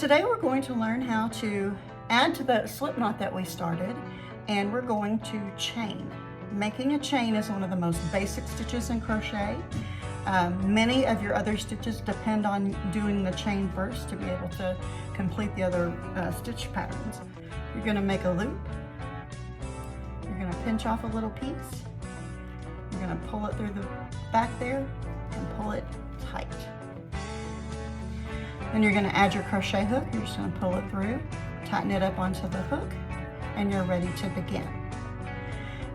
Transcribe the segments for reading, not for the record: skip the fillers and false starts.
Today we're going to learn how to add to the slip knot that we started, and we're going to chain. Making a chain is one of the most basic stitches in crochet. Many of your other stitches depend on doing the chain first to be able to complete the other stitch patterns. You're going to make a loop. You're going to pinch off a little piece. You're going to pull it through the back there and pull it tight. Then you're going to add your crochet hook. You're just going to pull it through, tighten it up onto the hook, and you're ready to begin.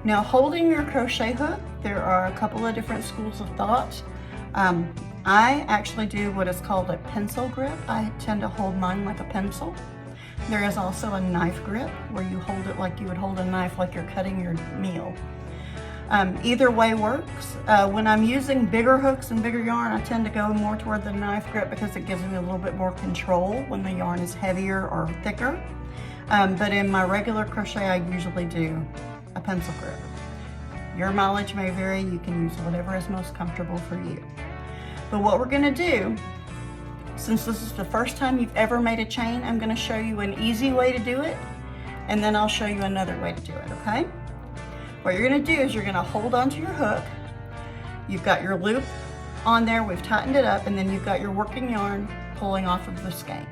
Now, holding your crochet hook, there are a couple of different schools of thought. I actually do what is called a pencil grip. I tend to hold mine like a pencil. There is also a knife grip where you hold it like you would hold a knife, like you're cutting your meal. Either way works. When I'm using bigger hooks and bigger yarn, I tend to go more toward the knife grip because it gives me a little bit more control when the yarn is heavier or thicker. But in my regular crochet, I usually do a pencil grip. Your mileage may vary. You can use whatever is most comfortable for you. But what we're going to do, since this is the first time you've ever made a chain, I'm going to show you an easy way to do it, and then I'll show you another way to do it, okay? What you're going to do is you're going to hold onto your hook. You've got your loop on there, we've tightened it up, and then you've got your working yarn pulling off of the skein.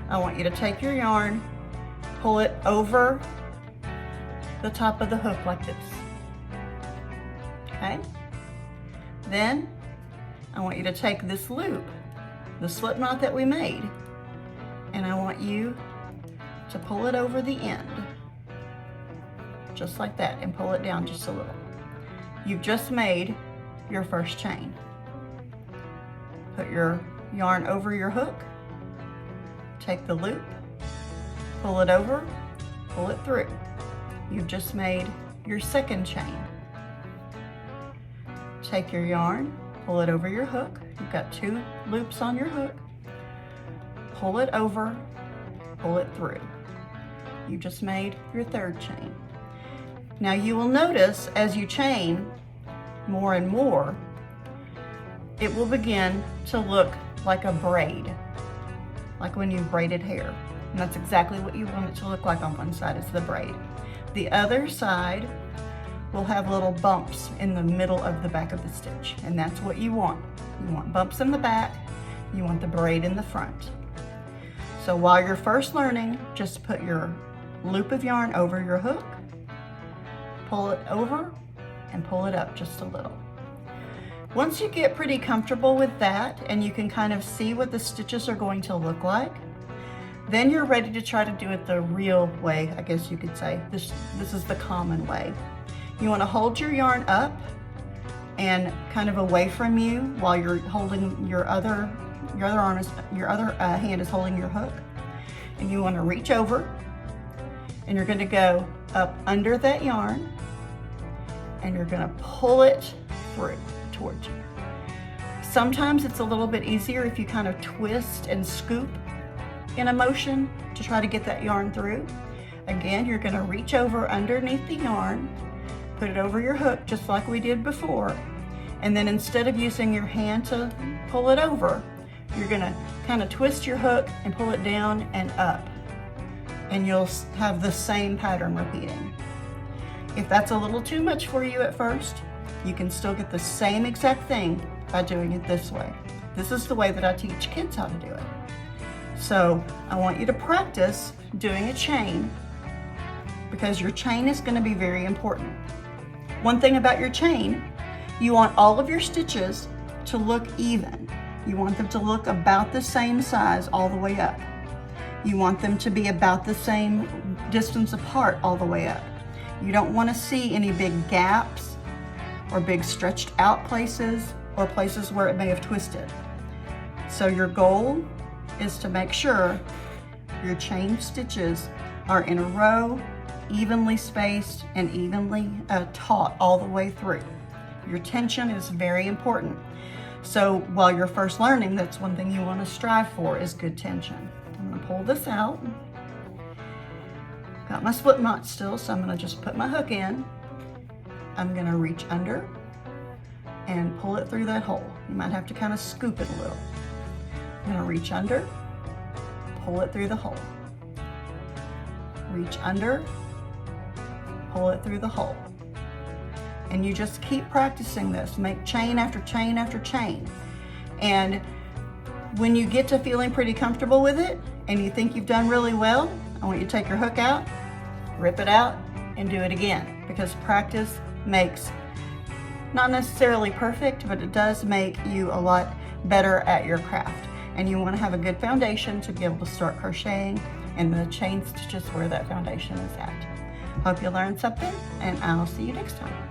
I want you to take your yarn, pull it over the top of the hook like this. Okay? Then I want you to take this loop, the slip knot that we made, and I want you to pull it over the end, just like that, and pull it down just a little. You've just made your first chain. Put your yarn over your hook, take the loop, pull it over, pull it through. You've just made your second chain. Take your yarn, pull it over your hook. You've got two loops on your hook. Pull it over, pull it through. You just made your third chain. Now you will notice as you chain more and more, it will begin to look like a braid, like when you've braided hair. And that's exactly what you want it to look like on one side, is the braid. The other side will have little bumps in the middle of the back of the stitch, and that's what you want. You want bumps in the back, you want the braid in the front. So while you're first learning, just put your loop of yarn over your hook, pull it over, and pull it up just a little. Once you get pretty comfortable with that and you can kind of see what the stitches are going to look like, then you're ready to try to do it the real way, I guess you could say. This is the common way. You want to hold your yarn up and kind of away from you while you're holding your other hand is holding your hook. And you want to reach over, and you're going to go up under that yarn, and you're going to pull it through towards you. Sometimes it's a little bit easier if you kind of twist and scoop in a motion to try to get that yarn through. Again, you're going to reach over underneath the yarn, put it over your hook just like we did before, and then instead of using your hand to pull it over, you're going to kind of twist your hook and pull it down and up, and you'll have the same pattern repeating. If that's a little too much for you at first, you can still get the same exact thing by doing it this way. This is the way that I teach kids how to do it. So I want you to practice doing a chain, because your chain is going to be very important. One thing about your chain, you want all of your stitches to look even. You want them to look about the same size all the way up. You want them to be about the same distance apart all the way up. You don't want to see any big gaps or big stretched out places or places where it may have twisted. So your goal is to make sure your chain stitches are in a row, evenly spaced and evenly taut all the way through. Your tension is very important. So while you're first learning, that's one thing you want to strive for, is good tension. I'm going to pull this out. Got my slip knot still, so I'm going to just put my hook in. I'm going to reach under and pull it through that hole. You might have to kind of scoop it a little. I'm going to reach under, pull it through the hole. Reach under, pull it through the hole. And you just keep practicing this. Make chain after chain after chain. And when you get to feeling pretty comfortable with it and you think you've done really well, I want you to take your hook out, rip it out, and do it again. Because practice makes, not necessarily perfect, but it does make you a lot better at your craft. And you want to have a good foundation to be able to start crocheting, and the chain stitches where that foundation is at. Hope you learned something, and I'll see you next time.